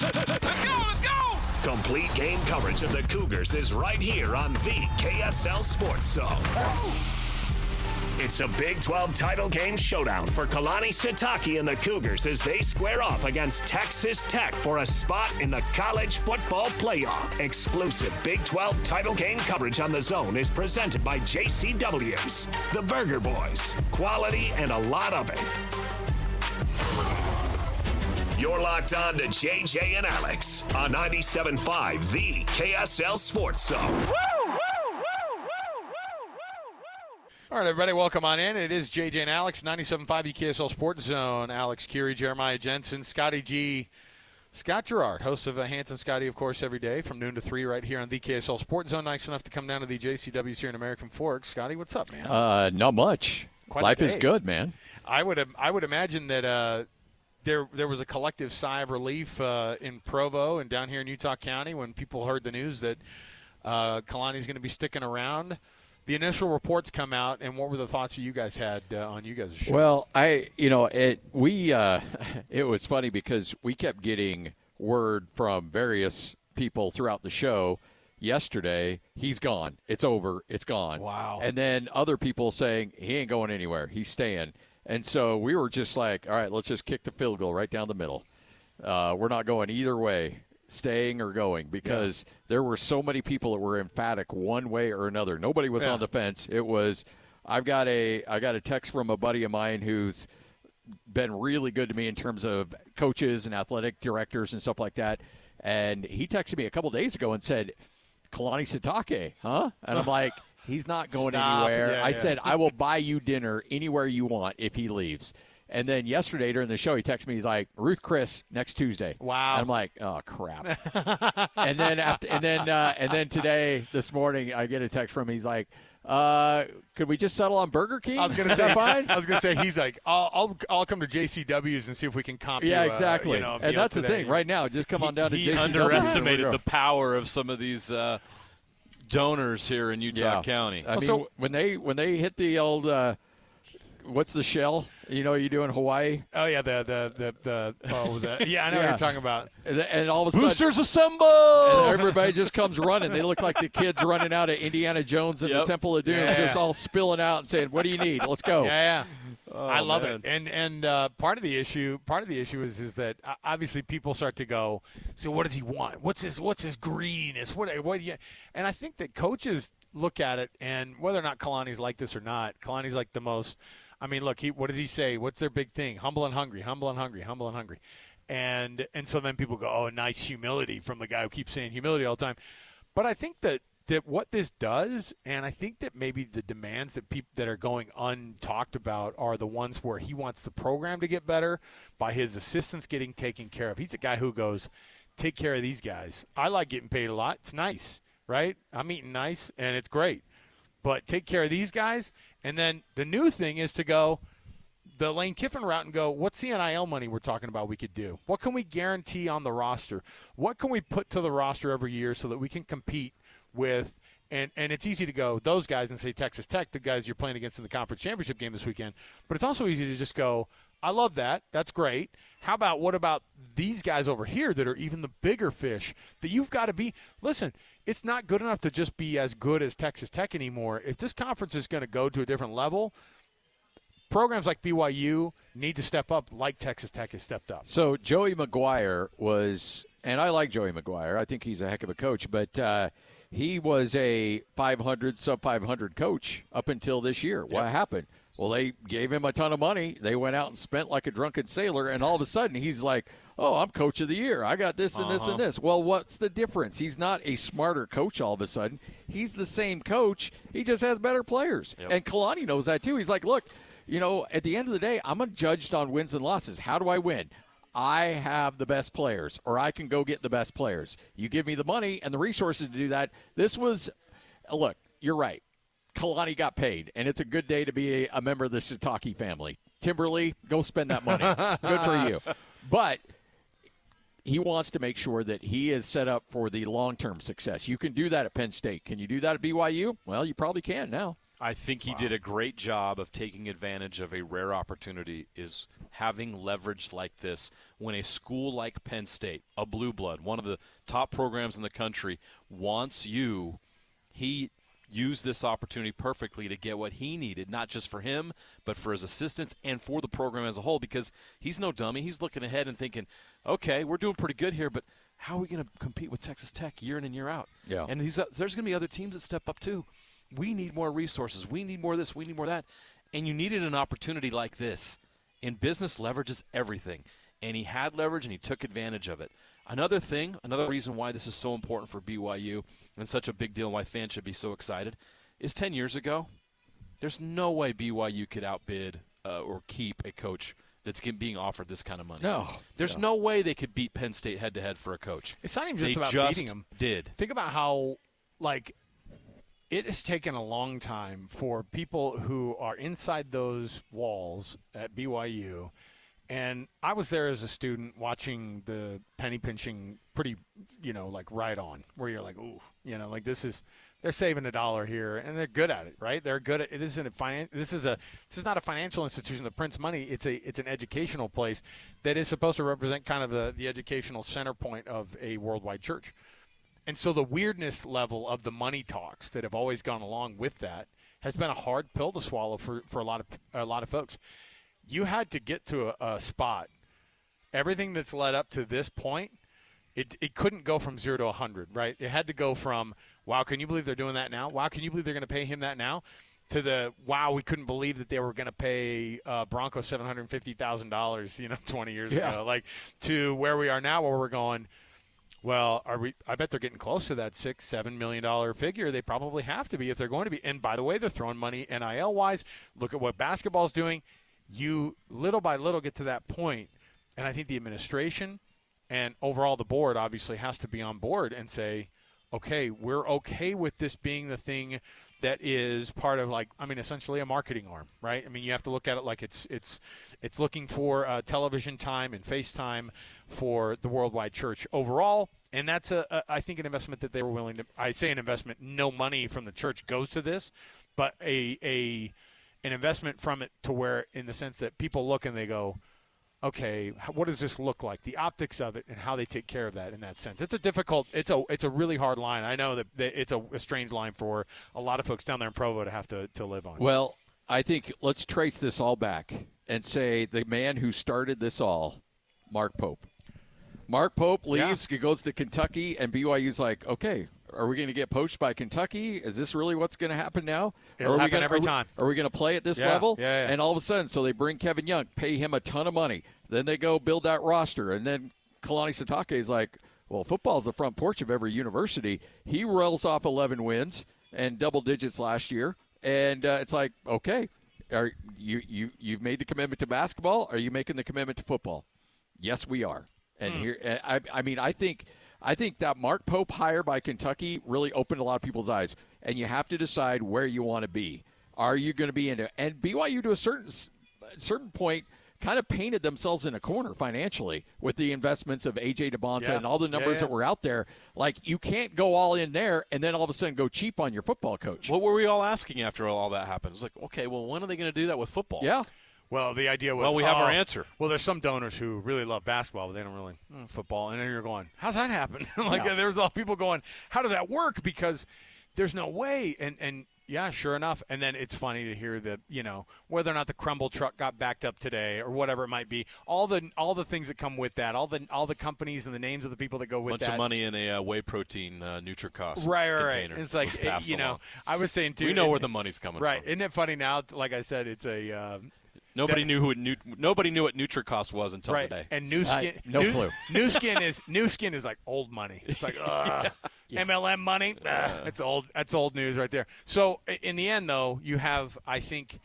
Let's go! Complete game coverage of the Cougars is right here on the KSL Sports Zone. It's a Big 12 title game showdown for Kalani Sitake and the Cougars as they square off against Texas Tech for a spot in the college football playoff. Exclusive Big 12 title game coverage on the Zone is presented by JCW's, the Burger Boys. Quality and a lot of it. You're locked on to JJ and Alex on 97.5, the KSL Sports Zone. All right, everybody, welcome on in. It is JJ and Alex, 97.5 the KSL Sports Zone. Alex, Kirry, Jeremiah Jensen, Scotty G, Scott Garrard, host of Hanson Scotty, of course, every day from noon to 3 right here on the KSL Sports Zone. Nice enough to come down to the JCWs here in American Forks. Scotty, what's up, man? Not much. Life is good, man. I would imagine that there was a collective sigh of relief in Provo and down here in Utah County when people heard the news that Kalani's going to be sticking around. The initial reports come out, and what were the thoughts that you guys had on you guys' show? Well, it was funny because we kept getting word from various people throughout the show. Yesterday, he's gone. It's over. It's gone. Wow. And then other people saying he ain't going anywhere. He's staying. And so we were just like, all right, let's just kick the field goal right down the middle. We're not going either way, staying or going, because there were so many people that were emphatic one way or another. Nobody was on the fence. It was, I got a text from a buddy of mine who's been really good to me in terms of coaches and athletic directors and stuff like that. And he texted me a couple days ago and said, Kalani Sitake, huh? And I'm like, he's not going anywhere. Yeah, I said, I will buy you dinner anywhere you want if he leaves. And then yesterday during the show, he texted me. He's like, Ruth Chris next Tuesday. Wow. And I'm like, oh crap. and then today, this morning, I get a text from him. He's like, could we just settle on Burger King? I was going to say, fine. I was going to say, he's like, I'll come to JCW's and see if we can comp. Yeah, exactly. And that's today. The thing. Right now, just come on down to JCW's. He underestimated the power of some of these donors here in Utah County. I mean, when they hit the old what's the shell? You know, you do in Hawaii. Oh yeah, I know what you're talking about. And all of a sudden, boosters assemble, and everybody just comes running. They look like the kids running out of Indiana Jones and the Temple of Doom, just all spilling out and saying, "What do you need? Let's go." Yeah. Oh, I love it. And part of the issue is that obviously people start to go, so what does he want? What's his greediness? What? And I think that coaches look at it, and whether or not Kalani's like this or not, Kalani's like the most. I mean, look, what does he say? What's their big thing? Humble and hungry, humble and hungry, humble and hungry. And so then people go, oh, nice humility from the guy who keeps saying humility all the time. But I think that what this does, and I think that maybe the demands that are going untalked about are the ones where he wants the program to get better by his assistants getting taken care of. He's a guy who goes, take care of these guys. I like getting paid a lot. It's nice, right? I'm eating nice, and it's great. But take care of these guys. And then the new thing is to go the Lane Kiffin route and go, what's the NIL money we're talking about we could do? What can we guarantee on the roster? What can we put to the roster every year so that we can compete with and it's easy to go those guys and say Texas Tech, the guys you're playing against in the conference championship game this weekend. But it's also easy to just go, I love that. That's great. What about these guys over here that are even the bigger fish that you've got to be? Listen, it's not good enough to just be as good as Texas Tech anymore. If this conference is going to go to a different level, programs like BYU need to step up like Texas Tech has stepped up. So Joey McGuire was, and I like Joey McGuire. I think he's a heck of a coach, but he was a 500, sub-500 coach up until this year. Yep. What happened? Well, they gave him a ton of money. They went out and spent like a drunken sailor, and all of a sudden he's like, oh, I'm coach of the year. I got this and this and this. Well, what's the difference? He's not a smarter coach all of a sudden. He's the same coach. He just has better players. Yep. And Kalani knows that too. He's like, look, at the end of the day, I'm judged on wins and losses. How do I win? I have the best players, or I can go get the best players. You give me the money and the resources to do that. Look, you're right. Kalani got paid, and it's a good day to be a member of the Sitake family. Timberly, go spend that money. Good for you. But he wants to make sure that he is set up for the long-term success. You can do that at Penn State. Can you do that at BYU? Well, you probably can now. I think he did a great job of taking advantage of a rare opportunity, is having leverage like this when a school like Penn State, a blue blood, one of the top programs in the country, wants you. He used this opportunity perfectly to get what he needed, not just for him, but for his assistants and for the program as a whole, because he's no dummy. He's looking ahead and thinking, okay, we're doing pretty good here, but how are we going to compete with Texas Tech year in and year out? Yeah. And there's going to be other teams that step up too. We need more resources. We need more of this. We need more of that. And you needed an opportunity like this. In business, leverage is everything. And he had leverage, and he took advantage of it. Another reason why this is so important for BYU and such a big deal and why fans should be so excited is 10 years ago, there's no way BYU could outbid or keep a coach that's being offered this kind of money. No. There's no way they could beat Penn State head-to-head for a coach. It's not even just They about just beating them. did. Think about how, it has taken a long time for people who are inside those walls at BYU. And I was there as a student watching the penny pinching pretty, right on, where you're like, ooh, they're saving $1 here, and they're good at it, right? They're good at it. This is not a financial institution that prints money. It's an educational place that is supposed to represent kind of the educational center point of a worldwide church. And so the weirdness level of the money talks that have always gone along with that has been a hard pill to swallow for a lot of folks. You had to get to a spot. Everything that's led up to this point, it couldn't go from 0 to 100, right? It had to go from, wow, can you believe they're doing that now? Wow, can you believe they're going to pay him that now? To the, wow, we couldn't believe that they were going to pay Bronco $750,000, 20 years ago. To where we are now, where we're going, well, I bet they're getting close to that $6-7 million figure. They probably have to be if they're going to be. And by the way, they're throwing money NIL-wise. Look at what basketball's doing. You little by little get to that point, and I think the administration and overall the board obviously has to be on board and say, okay, we're okay with this being the thing that is part of essentially a marketing arm, right? I mean, you have to look at it like it's looking for television time and FaceTime for the worldwide church overall, and that's I think an investment that they were willing to. I say an investment, no money from the church goes to this, but an investment from it to where, in the sense that people look and they go, okay, what does this look like? The optics of it and how they take care of that in that sense. It's a really hard line. I know that it's a strange line for a lot of folks down there in Provo to have to live on. Well, I think let's trace this all back and say the man who started this all, Mark Pope. Mark Pope leaves, goes to Kentucky, and BYU's like, okay, are we going to get poached by Kentucky? Is this really what's going to happen now? It'll happen every time. Are we going to play at this level? Yeah. And all of a sudden, so they bring Kevin Young, pay him a ton of money. Then they go build that roster. And then Kalani Sitake is like, well, football's the front porch of every university. He rolls off 11 wins and double digits last year. And it's like, okay, you've made the commitment to basketball. Are you making the commitment to football? Yes, we are. And here, I think that Mark Pope hire by Kentucky really opened a lot of people's eyes. And you have to decide where you want to be. Are you going to be into – and BYU to a certain point kind of painted themselves in a corner financially with the investments of A.J. DeBonza and all the numbers that were out there. Like, you can't go all in there and then all of a sudden go cheap on your football coach. What were we all asking after all that happened? It was like, okay, well, when are they going to do that with football? Yeah. Well, the idea was, well, we have our answer. Well, there's some donors who really love basketball, but they don't really football. And then you're going, how's that happen? There's all people going, how does that work? Because there's no way. And yeah, sure enough. And then it's funny to hear that, whether or not the crumble truck got backed up today or whatever it might be, all the things that come with that, all the companies and the names of the people that go with that. Bunch of money in a whey protein Nutricost Right. container. It's like, I was saying too. We know where the money's coming from. Right. Isn't it funny now? Like I said, it's a Nobody knew what Nutricost was until today. And new skin, no clue. New skin is like old money. It's like MLM money. It's old. That's old news right there. So in the end, though, you have, I think,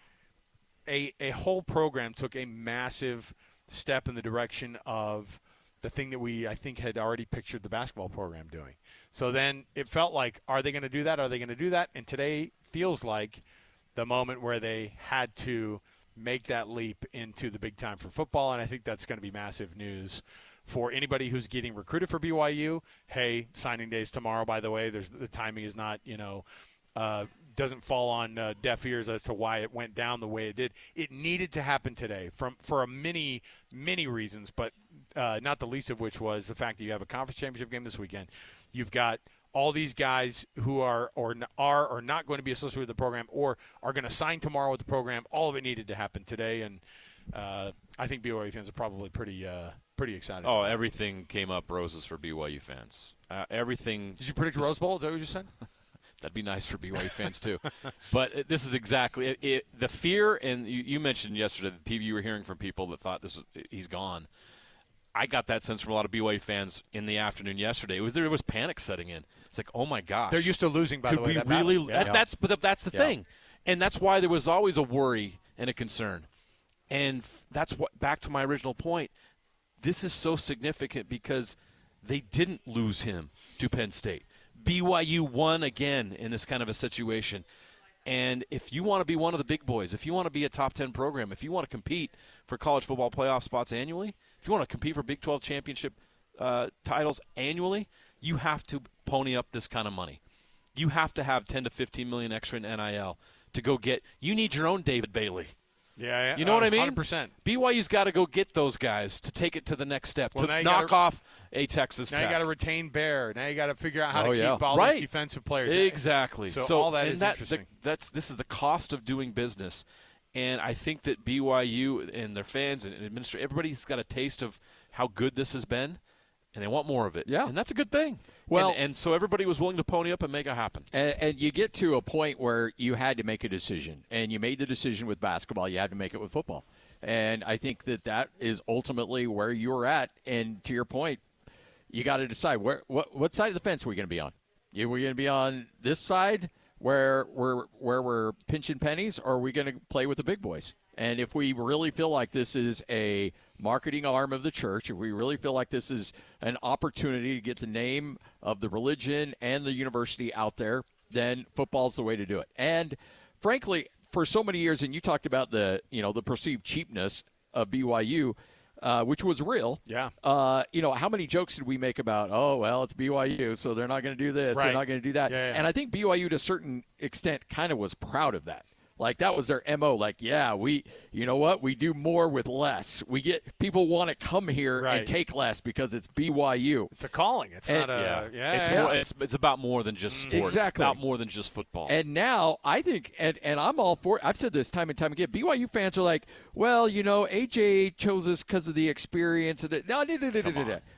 a whole program took a massive step in the direction of the thing that I think had already pictured the basketball program doing. So then it felt like, are they going to do that? Are they going to do that? And today feels like the moment where they had to make that leap into the big time for football, and I think that's going to be massive news for anybody who's getting recruited for BYU. Hey, signing day's tomorrow, by the way. The timing is not, doesn't fall on deaf ears as to why it went down the way it did. It needed to happen today for many reasons, but not the least of which was the fact that you have a conference championship game this weekend. You've got all these guys who are not going to be associated with the program or are going to sign tomorrow with the program. All of it needed to happen today, and I think BYU fans are probably pretty excited. Oh, everything came up roses for BYU fans. Everything. Did you predict Rose Bowl? Is that what you said? That'd be nice for BYU fans too. But this is exactly it, the fear, and you mentioned yesterday that you were hearing from people that thought he's gone. I got that sense from a lot of BYU fans in the afternoon yesterday. There was panic setting in. It's like, oh my gosh, they're used to losing. By the way, could we really? That's the thing, and that's why there was always a worry and a concern, and that's what. Back to my original point. This is so significant because they didn't lose him to Penn State. BYU won again in this kind of a situation. And if you want to be one of the big boys, if you want to be a top 10 program, if you want to compete for college football playoff spots annually, if you want to compete for Big 12 championship titles annually, you have to pony up this kind of money. You have to have 10 to 15 million extra in NIL to go get. You need your own David Bailey. Yeah, you know what I mean? 100%. BYU's got to go get those guys to take it to the next step, to knock off a Texas Tech. Now you got to retain Bear. Now you got to figure out how to keep all these defensive players. Exactly. So all that is interesting. This is the cost of doing business, and I think that BYU and their fans and administrators, everybody's got a taste of how good this has been, and they want more of it. Yeah. And that's a good thing. Well, and so everybody was willing to pony up and make it happen. And you get to a point where you had to make a decision, and you made the decision with basketball. You had to make it with football. And I think that is ultimately where you're at. And to your point, you got to decide what side of the fence are we going to be on? Are we going to be on this side where we're pinching pennies, or are we going to play with the big boys? And if we really feel like this is a marketing arm of the church, if we really feel like this is an opportunity to get the name of the religion and the university out there, then football's the way to do it. And frankly, for so many years, and you talked about the perceived cheapness of BYU, which was real. Yeah. How many jokes did we make about, oh, well, it's BYU, so they're not going to do this, they're not going to do that. Yeah. And I think BYU, to a certain extent, kind of was proud of that. Like, that was their MO. Like, yeah, we do more with less. People want to come here and take less because it's BYU. It's a calling. It's not it's about more than just sports. Exactly. It's about more than just football. And now I think, and I'm all for it. I've said this time and time again. BYU fans are like, well, AJ chose us because of the experience.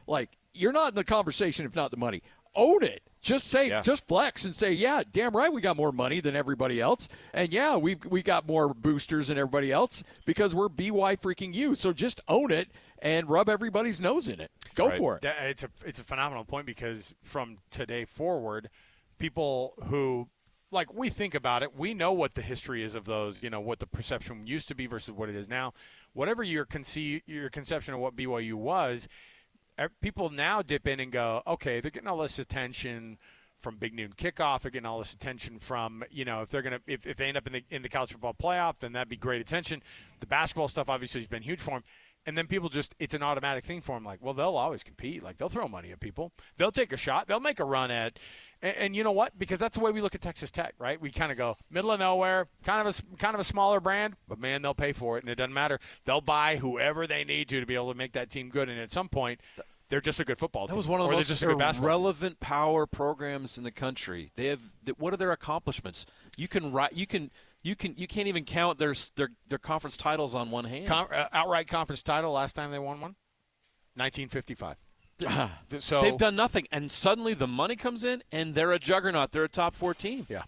Like, you're not in the conversation if not the money. Own it. Just just flex and say, yeah, damn right, we got more money than everybody else, and yeah, we got more boosters than everybody else because we're BY freaking you. So just own it and rub everybody's nose in it. Go for it. It's a phenomenal point because from today forward, people who we think about it, we know what the history is of those. What the perception used to be versus what it is now. Whatever your conception of what BYU was. People now dip in and go, okay, they're getting all this attention from Big Noon Kickoff. They're getting all this attention from, if they end up in the college football playoff, then that'd be great attention. The basketball stuff obviously has been huge for them. And then people it's an automatic thing for them. Like, well, they'll always compete. Like, they'll throw money at people. They'll take a shot. They'll make a run at. And you know what? Because that's the way we look at Texas Tech, right? We kind of go middle of nowhere, kind of a smaller brand, but man, they'll pay for it, and it doesn't matter. They'll buy whoever they need to be able to make that team good. And at some point, they're just a good football team. That was one of the most irrelevant power programs in the country. They have what are their accomplishments? You can't even count their conference titles on one hand. Outright conference title last time they won one, 1955. So they've done nothing, and suddenly the money comes in, and they're a juggernaut. They're a top 4 team. Yeah.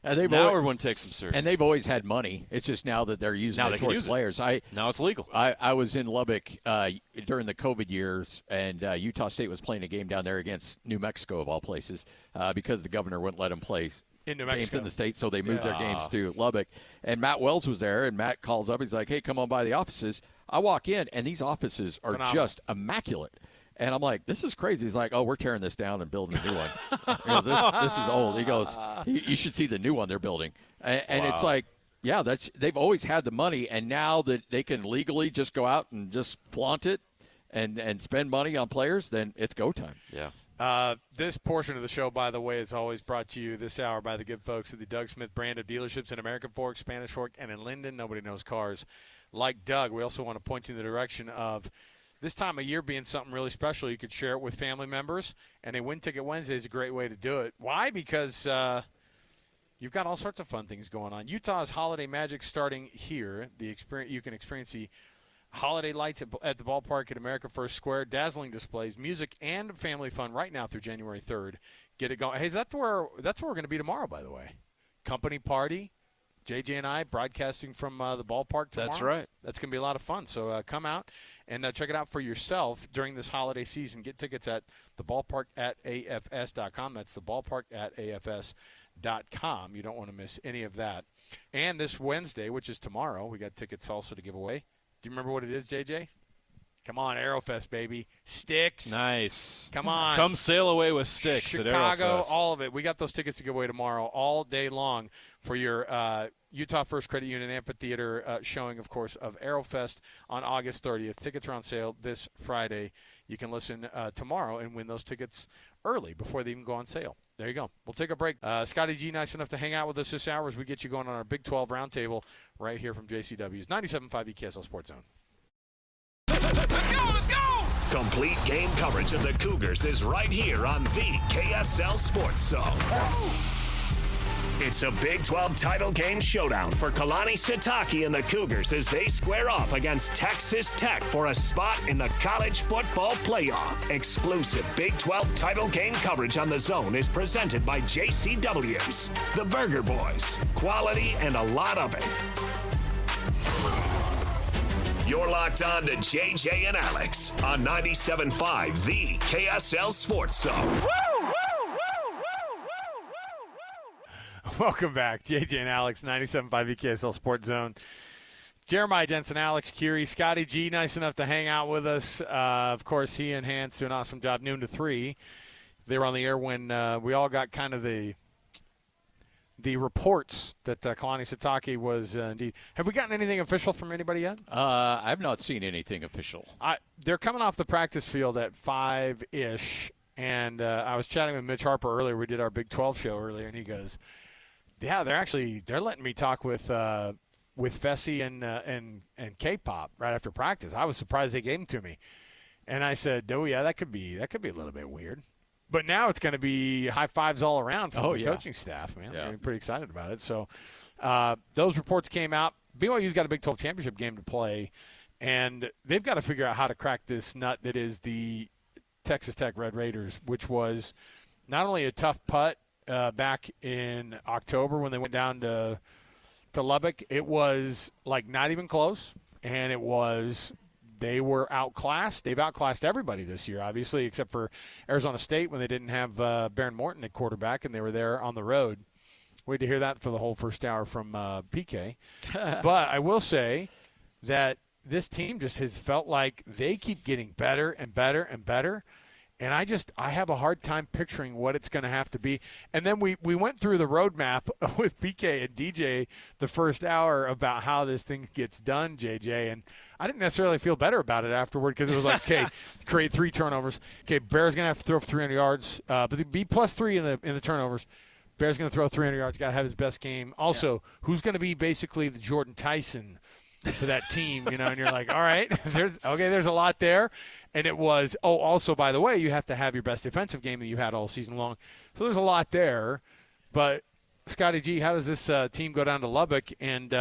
And now everyone takes them serious. And they've always had money. It's just now that they're using it towards players. Now it's legal. I was in Lubbock during the COVID years, and Utah State was playing a game down there against New Mexico, of all places, because the governor wouldn't let them play in New Mexico. Games in the state, so they moved their games to Lubbock. And Matt Wells was there, and Matt calls up. He's like, hey, come on by the offices. I walk in, and these offices are just immaculate. And I'm like, this is crazy. He's like, oh, we're tearing this down and building a new one. He goes, this is old. He goes, you should see the new one they're building. And it's like, yeah, they've always had the money, and now that they can legally just go out and just flaunt it and spend money on players, then it's go time. Yeah. This portion of the show, by the way, is always brought to you this hour by the good folks at the Doug Smith brand of dealerships in American Fork, Spanish Fork, and in Linden. Nobody knows cars like Doug. We also want to point you in the direction of this time of year being something really special. You could share it with family members, and a Win Ticket Wednesday is a great way to do it. Why? Because you've got all sorts of fun things going on. Utah's holiday magic starting here. You can experience the holiday lights at the ballpark at America First Square, dazzling displays, music, and family fun right now through January 3rd. Get it going. Hey, that's where we're going to be tomorrow, by the way. Company party. JJ and I broadcasting from the ballpark tomorrow. That's right. That's going to be a lot of fun. So come out and check it out for yourself during this holiday season. Get tickets at theballpark@afs.com. That's theballpark@afs.com. You don't want to miss any of that. And this Wednesday, which is tomorrow, we got tickets also to give away. Do you remember what it is, JJ? Come on, Aerofest, baby. Sticks. Nice. Come on. Come sail away with Sticks Chicago, at Aerofest. all of it. We got those tickets to give away tomorrow all day long for your Utah First Credit Union Amphitheater showing, of course, of Aerofest on August 30th. Tickets are on sale this Friday. You can listen tomorrow and win those tickets early before they even go on sale. There you go. We'll take a break. Scotty G, nice enough to hang out with us this hour as we get you going on our Big 12 Roundtable right here from JCW's 97.5 EKSL Sports Zone. Let's go! Complete game coverage of the Cougars is right here on the KSL Sports Zone. It's a Big 12 title game showdown for Kalani Sitake and the Cougars as they square off against Texas Tech for a spot in the college football playoff. Exclusive Big 12 title game coverage on the Zone is presented by JCW's, the Burger Boys. Quality and a lot of it. You're locked on to JJ and Alex on 97.5, the KSL Sports Zone. Welcome back. JJ and Alex, 97.5 EKSL Sports Zone. Jeremiah, Jensen, Alex, Kirry, Scotty G, nice enough to hang out with us. Of course, he and Hans do an awesome job, noon to 3. They were on the air when we all got kind of the reports that Kalani Sitake was indeed. Have we gotten anything official from anybody yet? I've not seen anything official. They're coming off the practice field at 5-ish, and I was chatting with Mitch Harper earlier. We did our Big 12 show earlier, and he goes, yeah, they're letting me talk with Fessy and K-Pop right after practice. I was surprised they gave them to me. And I said, oh, yeah, that could be a little bit weird. But now it's going to be high fives all around from the coaching staff, man. Yeah. I'm pretty excited about it. So those reports came out. BYU's got a Big 12 championship game to play, and they've got to figure out how to crack this nut that is the Texas Tech Red Raiders, which was not only a tough putt back in October when they went down to Lubbock. It was like not even close, and they were outclassed. They've outclassed everybody this year, obviously, except for Arizona State when they didn't have Baron Morton at quarterback, and they were there on the road. Wait to hear that for the whole first hour from PK. But I will say that this team just has felt like they keep getting better and better and better. And I have a hard time picturing what it's going to have to be. And then we went through the roadmap with PK and DJ the first hour about how this thing gets done, JJ. And I didn't necessarily feel better about it afterward because it was like, okay, create 3 turnovers. Okay, Bear's going to have to throw for 300 yards. But be +3 in the turnovers. Bear's going to throw 300 yards. Got to have his best game. Also, who's going to be basically the Jordan Tyson for that team, and you're like, all right, there's a lot there. And it was, also, by the way, you have to have your best defensive game that you've had all season long. So there's a lot there. But, Scotty G, how does this team go down to Lubbock and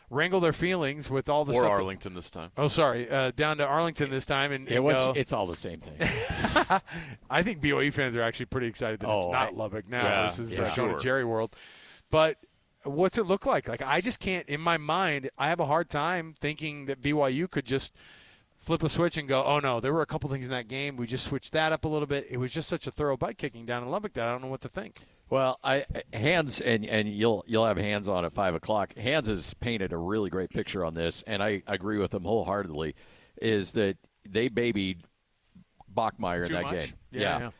wrangle their feelings with all the stuff? Or Arlington this time. Oh, sorry. Down to Arlington this time. And It's all the same thing. I think BYU fans are actually pretty excited that it's not Lubbock now. This is going to Jerry World. But what's it look like? Like, I just can't, in my mind, I have a hard time thinking that BYU could just flip a switch and go, oh, no, there were a couple things in that game. We just switched that up a little bit. It was just such a thorough butt kicking down in Lubbock that I don't know what to think. Well, Hans, and you'll have Hans on at 5 o'clock. Hans has painted a really great picture on this, and I agree with him wholeheartedly, is that they babied Bachmeier in that game. Yeah.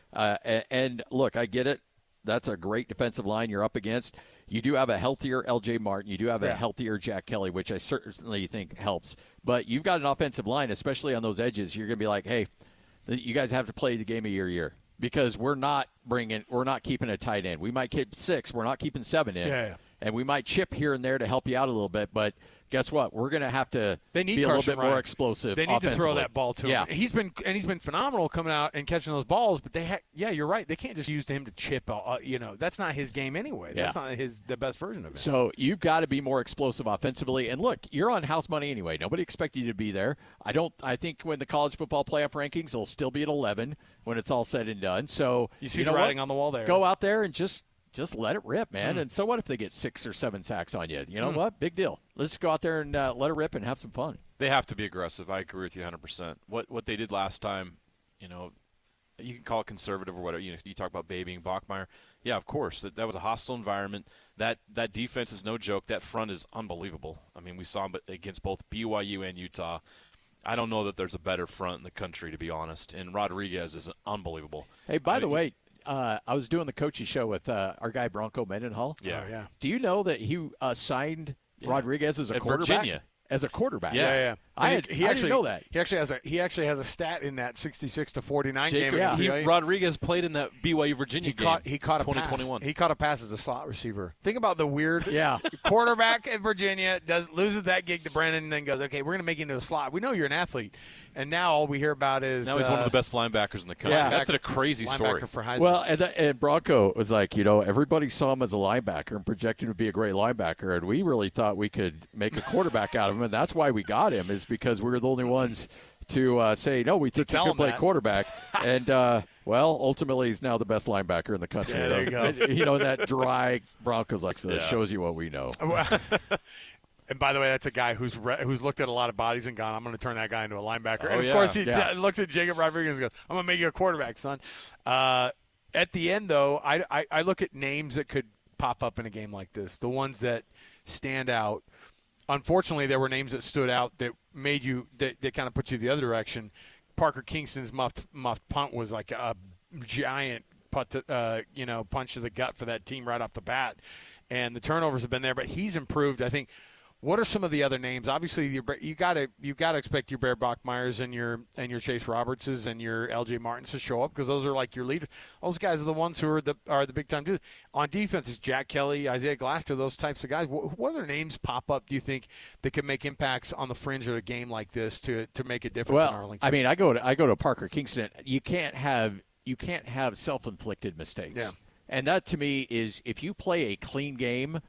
And look, I get it. That's a great defensive line you're up against. You do have a healthier L.J. Martin. You do have a healthier Jack Kelly, which I certainly think helps. But you've got an offensive line, especially on those edges. You're going to be like, hey, you guys have to play the game of your year because we're not keeping a tight end. We might keep 6. We're not keeping 7 in. Yeah. And we might chip here and there to help you out a little bit, but guess what? We're going to have to be a little bit more explosive. They need to throw that ball to him. Yeah. He's been phenomenal coming out and catching those balls, but you're right. They can't just use him to chip. That's not his game anyway. That's not the best version of it. So you've got to be more explosive offensively. And look, you're on house money anyway. Nobody expected you to be there. I think when the college football playoff rankings, they'll still be at 11 when it's all said and done. So you see the writing on the wall there. Go out there and just let it rip, man. And so what if they get 6 or 7 sacks on you? You know what? Big deal. Let's go out there and let it rip and have some fun. They have to be aggressive. I agree with you 100%. What they did last time, you can call it conservative or whatever. You talk about babying Bachmeier. Yeah, of course. That was a hostile environment. That defense is no joke. That front is unbelievable. I mean, we saw them against both BYU and Utah. I don't know that there's a better front in the country, to be honest. And Rodriguez is unbelievable. Hey, by the way, I was doing the coaching show with our guy Bronco Mendenhall. Yeah. Oh, yeah. Do you know that he signed Rodriguez as a quarterback? Virginia. As a quarterback. Yeah. I didn't know that. He actually has a stat in that 66-49 game. Yeah. Rodriguez played in that BYU Virginia game. He caught 2021. He caught a pass as a slot receiver. Think about the weird quarterback at Virginia loses that gig to Brennan and then goes, okay, we're going to make you into a slot. We know you're an athlete. And now all we hear about is now he's one of the best linebackers in the country. Yeah. That's a crazy story. For Heisman. Well, and Bronco was like, everybody saw him as a linebacker and projected him to be a great linebacker, and we really thought we could make a quarterback out of him, and that's why we got him, is because we were the only ones to say, no, we think he can play quarterback. And, ultimately he's now the best linebacker in the country. Yeah, there you go. That dry Broncos it shows you what we know. And by the way, that's a guy who's looked at a lot of bodies and gone, I'm going to turn that guy into a linebacker. Oh, and, of course, he looks at Jacob Rodriguez and goes, I'm going to make you a quarterback, son. At the end, though, I look at names that could pop up in a game like this, the ones that stand out. Unfortunately, there were names that stood out that made you that kind of put you the other direction. Parker Kingston's muffed punt was like a giant punch to the gut for that team right off the bat. And the turnovers have been there, but he's improved, I think. What are some of the other names? Obviously, you got to expect your Bear Bachmeiers and your Chase Robertses and your L.J. Martins to show up because those are like your leaders. Those guys are the ones who are the big time dudes. On defense, it's Jack Kelly, Isaiah Glasser, those types of guys. What other names pop up? Do you think that could make impacts on the fringe of a game like this to make a difference in Arlington? I mean, I go to Parker Kingston. You can't have self-inflicted mistakes. Yeah. And that to me is if you play a clean game,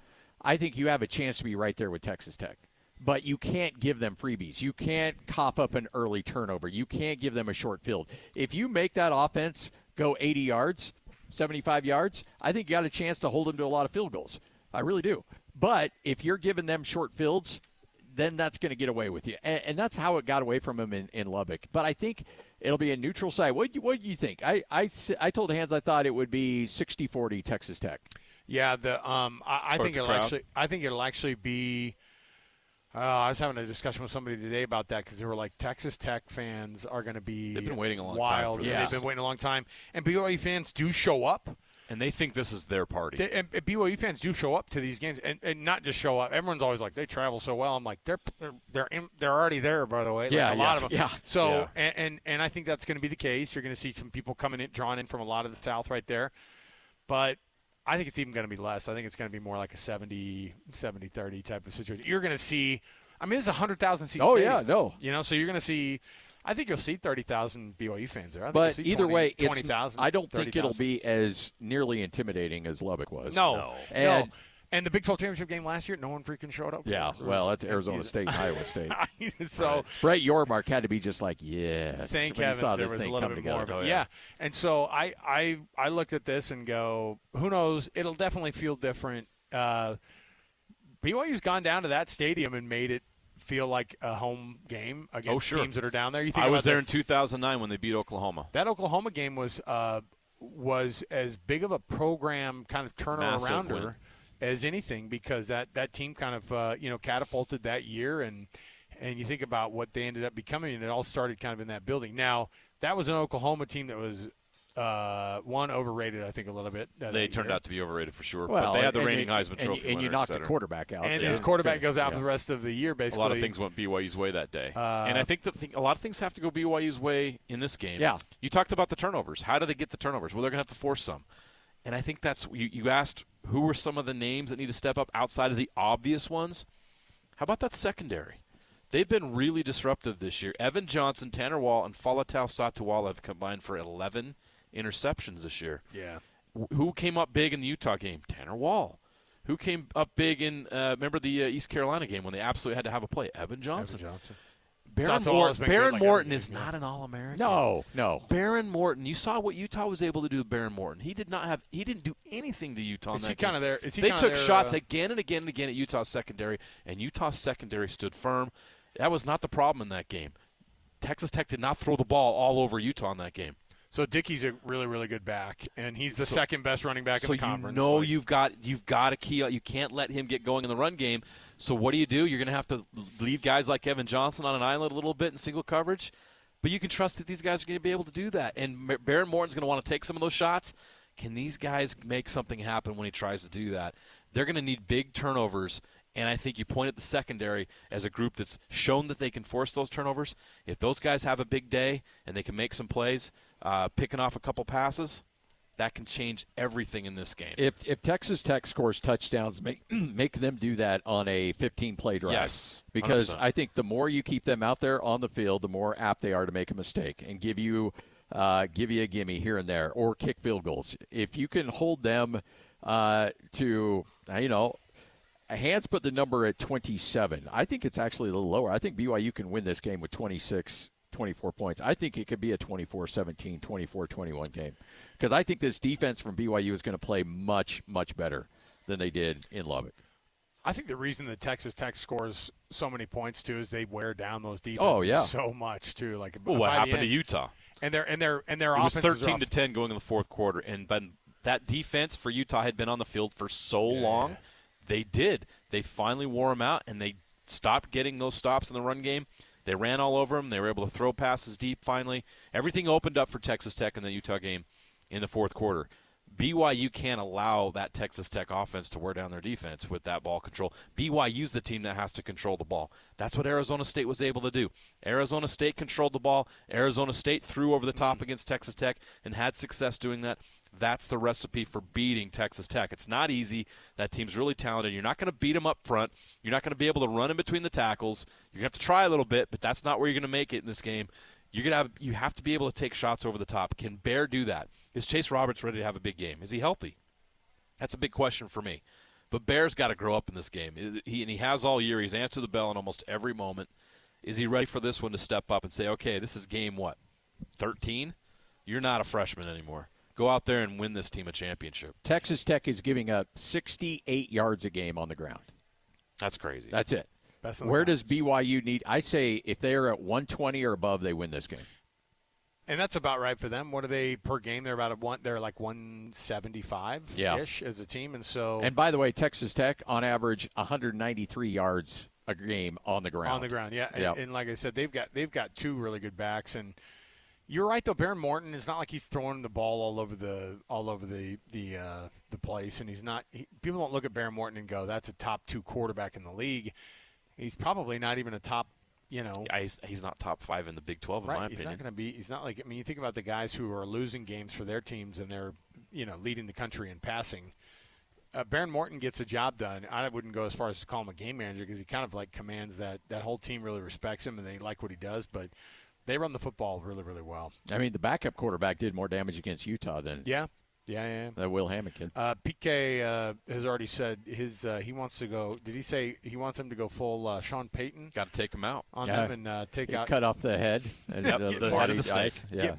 I think you have a chance to be right there with Texas Tech. But you can't give them freebies. You can't cough up an early turnover. You can't give them a short field. If you make that offense go 80 yards, 75 yards, I think you got a chance to hold them to a lot of field goals. I really do. But if you're giving them short fields, then that's going to get away with you. And that's how it got away from them in Lubbock. But I think it'll be a neutral side. What do you think? I told Hans I thought it would be 60-40 Texas Tech. Yeah, I think it'll actually be. I was having a discussion with somebody today about that because they were like, Texas Tech fans are going to be They've been waiting a long wild. time for this. this. They've been waiting a long time, and BYU fans do show up. And they think this is their party. And BYU fans do show up to these games, and not just show up. Everyone's always like, they travel so well. I'm like, they're already there, by the way. Like, a lot of them. Yeah. So and I think that's going to be the case. You're going to see some people drawn in from a lot of the South right there, but I think it's even going to be less. I think it's going to be more like a 70-30 type of situation. You're going to see – I mean, it's a 100,000 seat stadium. Yeah, no. So you're going to see – I think you'll see 30,000 BYU fans there. I think but you'll see either way, 20,000. I don't think it'll be as nearly intimidating as Lubbock was. No. And And the Big 12 championship game last year, no one freaking showed up. Yeah, well, that's Arizona State and Iowa State. So right. Brett Yormark had to be just like, yes. Thank when heavens he saw there this was a thing little come bit together. more. Yeah. And so I looked at this and go, who knows? It'll definitely feel different. BYU's gone down to that stadium and made it feel like a home game against teams that are down there. You think I was there in 2009 when they beat Oklahoma. That Oklahoma game was as big of a program kind of turnarounder as anything because that team kind of catapulted that year and you think about what they ended up becoming and it all started kind of in that building. Now that was an Oklahoma team that was One overrated, I think, a little bit. They turned out to be overrated for sure. Well, but they had the and reigning you- Heisman Trophy and winner, you knocked et the cetera. quarterback out. And Yeah. his quarterback goes out Yeah. for the rest of the year, A basically. lot of things went BYU's way that day. And I think a lot of things have to go BYU's way in this game. Yeah. You talked about the turnovers. How do they get the turnovers? Well, they're going to have to force some. And I think that's you asked who were some of the names that need to step up outside of the obvious ones. How about that secondary? They've been really disruptive this year. Evan Johnson, Tanner Wall, and Falatau Satuwala have combined for 11 interceptions this year. Yeah. Who came up big in the Utah game? Tanner Wall. Who came up big in, remember the East Carolina game when they absolutely had to have a play? Evan Johnson. Baron Satuwala's been good Baron like Morton every is game, not an All-American. No. Baron Morton. You saw what Utah was able to do with Baron Morton. He didn't do anything to Utah in Is that he game. kind of there? Is he They kinda took there, shots again and again and again at Utah's secondary, and Utah's secondary stood firm. That was not the problem in that game. Texas Tech did not throw the ball all over Utah in that game. So Dickey's a really, really good back, and he's the second best running back in the conference. So you've got to key out. You can't let him get going in the run game. So what do? You're going to have to leave guys like Evan Johnson on an island a little bit in single coverage, but you can trust that these guys are going to be able to do that. And Baron Morton's going to want to take some of those shots. Can these guys make something happen when he tries to do that? They're going to need big turnovers. And I think you point at the secondary as a group that's shown that they can force those turnovers. If those guys have a big day and they can make some plays, picking off a couple passes, that can change everything in this game. If Texas Tech scores touchdowns, make them do that on a 15-play drive. Yes, because 100%. I think the more you keep them out there on the field, the more apt they are to make a mistake and give you a gimme here and there or kick field goals. If you can hold them to, Hans put the number at 27. I think it's actually a little lower. I think BYU can win this game with 26, 24 points. I think it could be a 24-17, 24-21 game because I think this defense from BYU is going to play much, much better than they did in Lubbock. I think the reason that Texas Tech scores so many points too is they wear down those defenses so much too. Like what happened to Utah? And their It was offenses 13-10 going in the fourth quarter, and that defense for Utah had been on the field for so long. They did. They finally wore them out, and they stopped getting those stops in the run game. They ran all over them. They were able to throw passes deep finally. Everything opened up for Texas Tech in the Utah game in the fourth quarter. BYU can't allow that Texas Tech offense to wear down their defense with that ball control. BYU's the team that has to control the ball. That's what Arizona State was able to do. Arizona State controlled the ball. Arizona State threw over the top against Texas Tech and had success doing that. That's the recipe for beating Texas Tech. It's not easy. That team's really talented. You're not going to beat them up front. You're not going to be able to run in between the tackles. You're going to have to try a little bit, but that's not where you're going to make it in this game. You have to be able to take shots over the top. Can Bear do that? Is Chase Roberts ready to have a big game? Is he healthy? That's a big question for me. But Bear's got to grow up in this game. He has all year. He's answered the bell in almost every moment. Is he ready for this one to step up and say, okay, this is game what, 13? You're not a freshman anymore. Go out there and win this team a championship. Texas Tech is giving up 68 yards a game on the ground. That's crazy. That's it. Where does BYU need? I say if they are at 120 or above, they win this game. And that's about right for them. What are they per game? They're they're like 175-ish as a team. And by the way, Texas Tech on average 193 yards a game on the ground. On the ground, yeah. Yep. And like I said, they've got two really good backs. And you're right though, Baron Morton is not like he's throwing the ball all over the place. And people don't look at Baron Morton and go, that's a top 2 quarterback in the league. He's probably not even a top. He's not top 5 in the Big 12 in my opinion. He's not going to be. He's not like. I mean, you think about the guys who are losing games for their teams and they're leading the country in passing. Baron Morton gets the job done. I wouldn't go as far as to call him a game manager because he kind of like commands that whole team really respects him and they like what he does. But they run the football really, really well. I mean, the backup quarterback did more damage against Utah than Yeah. Will Hamilton. PK has already said he wants to go. Did he say he wants him to go full Sean Payton? Got to take him out on them and take out. Cut off the head. The head of the snake.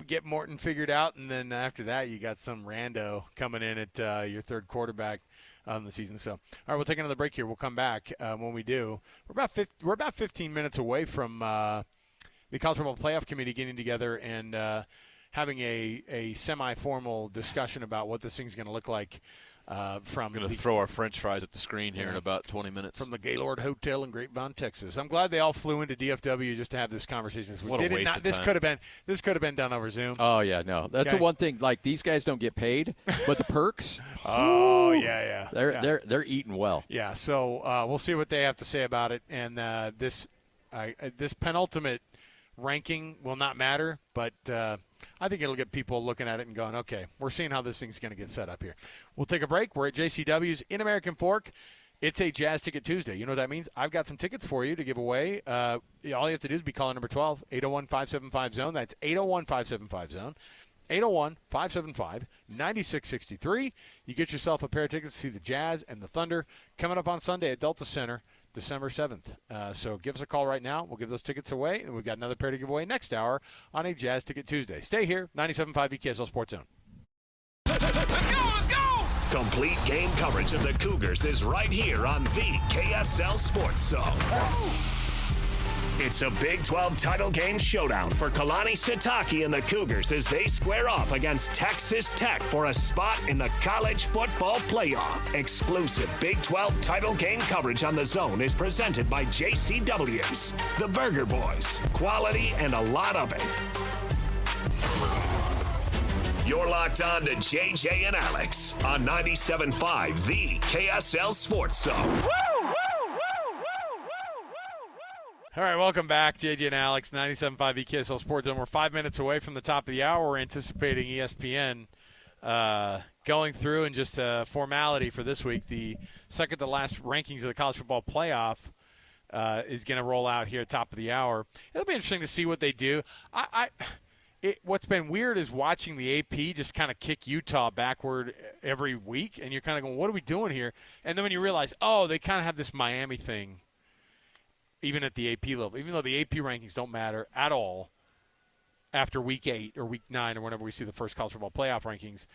Get Morton figured out, and then after that, you got some rando coming in at your third quarterback on the season. So, all right, we'll take another break here. We'll come back when we do. We're about 15 minutes away from the College Football Playoff Committee getting together and having a semi-formal discussion about what this thing's going to look like from I'm going to throw our French fries at the screen here in about 20 minutes. From the Gaylord Hotel in Grapevine, Texas. I'm glad they all flew into DFW just to have this conversation. What a waste of this time. This could have been done over Zoom. Oh, yeah, no. That's the one thing. Like, these guys don't get paid, but the perks. Oh, yeah. They're eating well. Yeah, so we'll see what they have to say about it. And this penultimate ranking will not matter, but I think it'll get people looking at it and going, okay, we're seeing how this thing's going to get set up here. We'll take a break. We're at JCW's in American Fork. It's a Jazz Ticket Tuesday. You know what that means? I've got some tickets for you to give away. All you have to do is be calling number 12, 801-575-ZONE. That's 801-575-ZONE. 801-575-9663. You get yourself a pair of tickets to see the Jazz and the Thunder coming up on Sunday at Delta Center, December 7th. So give us a call right now. We'll give those tickets away, and we've got another pair to give away next hour on a Jazz Ticket Tuesday. Stay here, 97.5 KSL Sports Zone. Let's go! Complete game coverage of the Cougars is right here on the KSL Sports Zone. It's a Big 12 title game showdown for Kalani Sitake and the Cougars as they square off against Texas Tech for a spot in the college football playoff. Exclusive Big 12 title game coverage on the Zone is presented by JCW's, the Burger Boys, quality and a lot of it. You're locked on to JJ and Alex on 97.5, the KSL Sports Zone. All right, welcome back, JJ and Alex, 97.5 KSL Sports Zone. We're 5 minutes away from the top of the hour. We're anticipating ESPN going through, and just a formality for this week, the second to last rankings of the college football playoff is going to roll out here at the top of the hour. It'll be interesting to see what they do. What's been weird is watching the AP just kind of kick Utah backward every week, and you're kind of going, what are we doing here? And then when you realize, oh, they kind of have this Miami thing, even at the AP level, even though the AP rankings don't matter at all after week 8 or week 9 or whenever we see the first college football playoff rankings,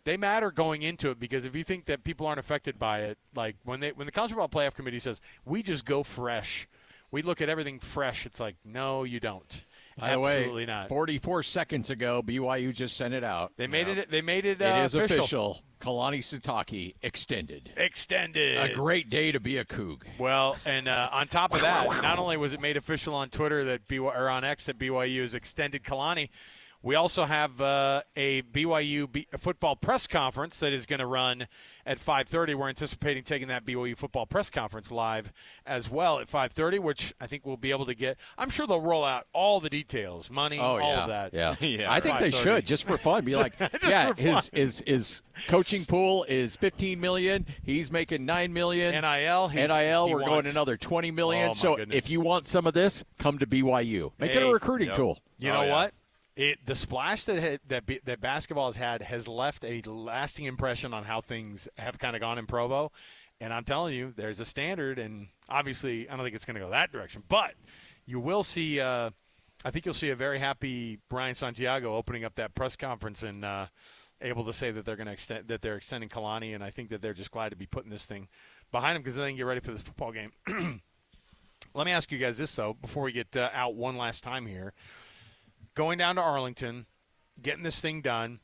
they matter going into it, because if you think that people aren't affected by it, like when the college football playoff committee says, we just go fresh, we look at everything fresh, it's like, no, you don't. By the way, Absolutely not. 44 seconds ago, BYU just sent it out. They made it. They made it. It is official. official. Kalani Sitake extended. Extended. A great day to be a Coug. Well, and on top of that, not only was it made official on Twitter that on X that BYU has extended Kalani, we also have a BYU football press conference that is going to run at 5:30. We're anticipating taking that BYU football press conference live as well at 5:30, which I think we'll be able to get. I'm sure they'll roll out all the details, money, all of that. Yeah. Yeah. I think they should, just for fun. Be like, yeah, his coaching pool is $15 million. He's making $9 million. NIL, we're going another $20 million. Oh, so goodness. if you want some of this, come to BYU. Make it a recruiting tool. You know what? The splash that basketball has left a lasting impression on how things have kind of gone in Provo, and I'm telling you, there's a standard, and obviously I don't think it's going to go that direction, but you will see. I think you'll see a very happy Brian Santiago opening up that press conference and able to say that they're going to they're extending Kalani, and I think that they're just glad to be putting this thing behind them because then they can get ready for this football game. Let me ask you guys this though before we get out one last time here. Going down to Arlington, getting this thing done,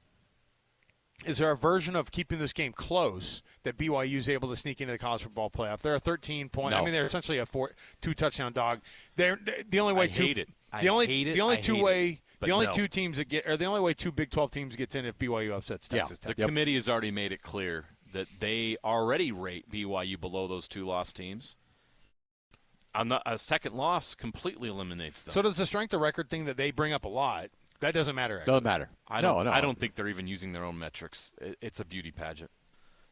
is there a version of keeping this game close that BYU is able to sneak into the college football playoff? They're a 13-point. No. I mean, they're essentially a 2-touchdown dog. They're the only way. I hate it. The only But two teams that get, or the only way two Big 12 teams gets in if BYU upsets Texas Tech. The committee has already made it clear that they already rate BYU below those 2 loss teams. A second loss completely eliminates them. So does the strength of record thing that they bring up a lot? That doesn't matter. Actually. Doesn't matter. I don't think they're even using their own metrics. It's a beauty pageant.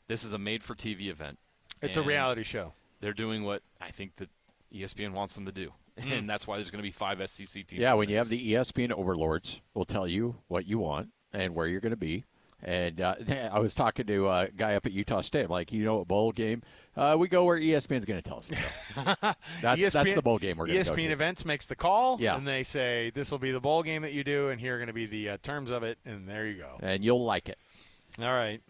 This is a made-for-TV event. It's a reality show. They're doing what I think that ESPN wants them to do, and that's why there's going to be 5 SEC teams. Yeah, when you have the ESPN overlords, will tell you what you want and where you're going to be. And I was talking to a guy up at Utah State. I'm like, a bowl game? We go where ESPN's going to tell us to go. That's the bowl game we're going to go to. ESPN Events makes the call, yeah. And they say, this will be the bowl game that you do, and here are going to be the terms of it, and there you go. And you'll like it. All right.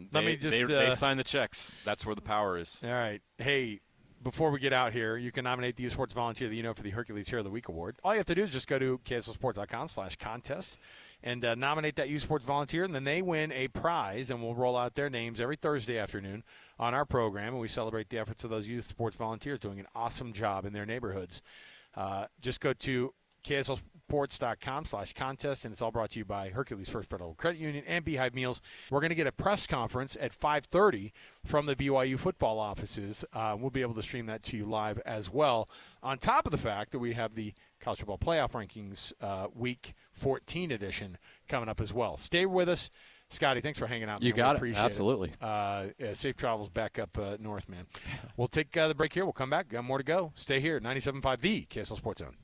They sign the checks. That's where the power is. All right. Hey, before we get out here, you can nominate the U-Sports Volunteer that you know for the Hercules Hero of the Week award. All you have to do is just go to KSLSports.com/contest. and nominate that youth sports volunteer, and then they win a prize, and we'll roll out their names every Thursday afternoon on our program, and we celebrate the efforts of those youth sports volunteers doing an awesome job in their neighborhoods. Just go to KSLSports.com/contest, and it's all brought to you by Hercules First Federal Credit Union and Beehive Meals. We're going to get a press conference at 5:30 from the BYU football offices. We'll be able to stream that to you live as well, on top of the fact that we have the College Football Playoff Rankings Week 14 edition coming up as well. Stay with us. Scotty, thanks for hanging out. You got it. Appreciate Absolutely. it. Safe travels back up north, man. We'll take the break here. We'll come back. Got more to go. Stay here. 97.5, the KSL Sports Zone.